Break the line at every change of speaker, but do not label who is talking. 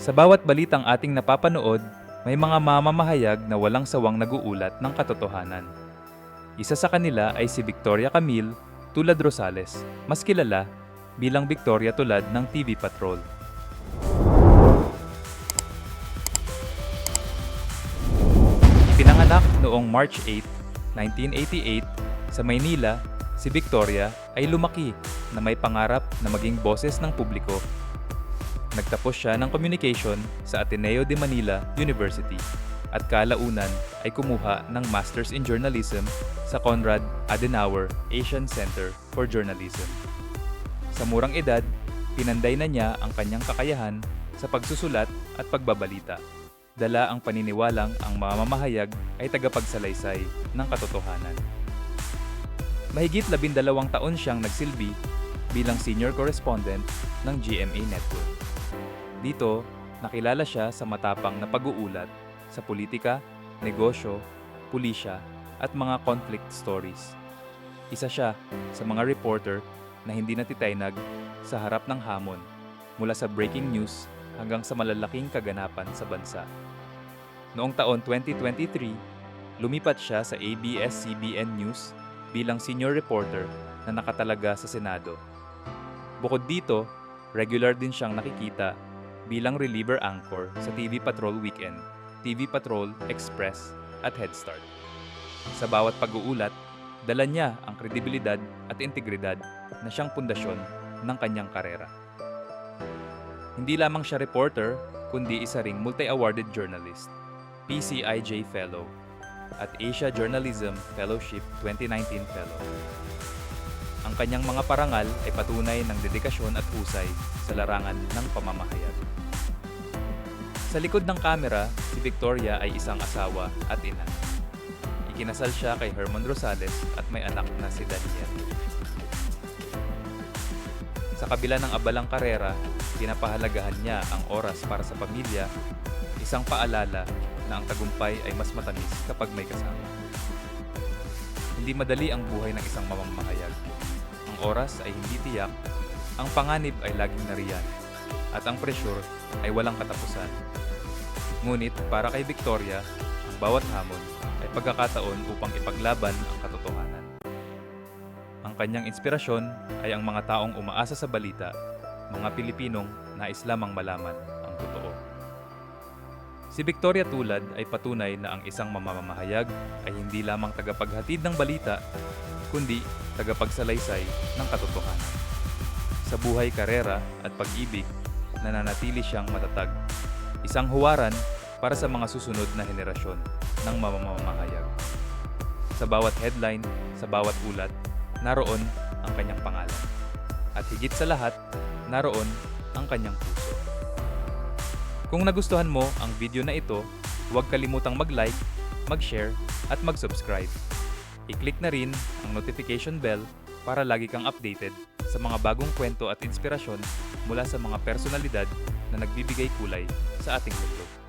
Sa bawat balitang ating napapanood, may mga mamamahayag na walang sawang nag-uulat ng katotohanan. Isa sa kanila ay si Victoria Camille Tulad Rosales, mas kilala bilang Victoria Tulad ng TV Patrol. Ipinanganak noong March 8, 1988 sa Maynila, si Victoria ay lumaki na may pangarap na maging boses ng publiko. Nagtapos siya ng communication sa Ateneo de Manila University at kalaunan ay kumuha ng Masters in Journalism sa Konrad Adenauer Asian Center for Journalism. Sa murang edad, pinanday na niya ang kanyang kakayahan sa pagsusulat at pagbabalita. Dala ang paniniwalang ang mamamahayag ay tagapagsalaysay ng katotohanan. Mahigit 12 taon siyang nagsilbi bilang senior correspondent ng GMA Network. Dito, nakilala siya sa matapang na pag-uulat sa politika, negosyo, pulisya, at mga conflict stories. Isa siya sa mga reporter na hindi natitaynag sa harap ng hamon mula sa breaking news hanggang sa malalaking kaganapan sa bansa. Noong taon 2023, lumipat siya sa ABS-CBN News bilang senior reporter na nakatalaga sa Senado. Bukod dito, regular din siyang nakikita bilang reliever anchor sa TV Patrol Weekend, TV Patrol Express at Head Start. Sa bawat pag-uulat, dala niya ang kredibilidad at integridad na siyang pundasyon ng kanyang karera. Hindi lamang siya reporter, kundi isa ring multi-awarded journalist, PCIJ Fellow, at Asia Journalism Fellowship 2019 Fellow. Ang kanyang mga parangal ay patunay ng dedikasyon at husay sa larangan ng pamamahayag. Sa likod ng kamera, si Victoria ay isang asawa at ina. Ikinasal siya kay Herman Rosales at may anak na si Daniel. Sa kabila ng abalang karera, pinapahalagahan niya ang oras para sa pamilya, isang paalala na ang tagumpay ay mas matamis kapag may kasama. Hindi madali ang buhay ng isang mamamahayag. Ang oras ay hindi tiyak, ang panganib ay laging nariyan, at ang pressure ay walang katapusan. Ngunit para kay Victoria, ang bawat hamon ay pagkakataon upang ipaglaban ang katotohanan. Ang kanyang inspirasyon ay ang mga taong umaasa sa balita, mga Pilipinong nais lamang malaman ang totoo. Si Victoria Tulad ay patunay na ang isang mamamahayag ay hindi lamang tagapaghatid ng balita, kundi tagapagsalaysay ng katotohanan. Sa buhay, karera at pag-ibig, nananatili siyang matatag. Isang huwaran para sa mga susunod na henerasyon ng mamamahayag. Sa bawat headline, sa bawat ulat, naroon ang kanyang pangalan. At higit sa lahat, naroon ang kanyang puso. Kung nagustuhan mo ang video na ito, huwag kalimutang mag-like, mag-share, at mag-subscribe. I-click na rin ang notification bell para lagi kang updated sa mga bagong kwento at inspirasyon mula sa mga personalidad na nagbibigay kulay sa ating mundo.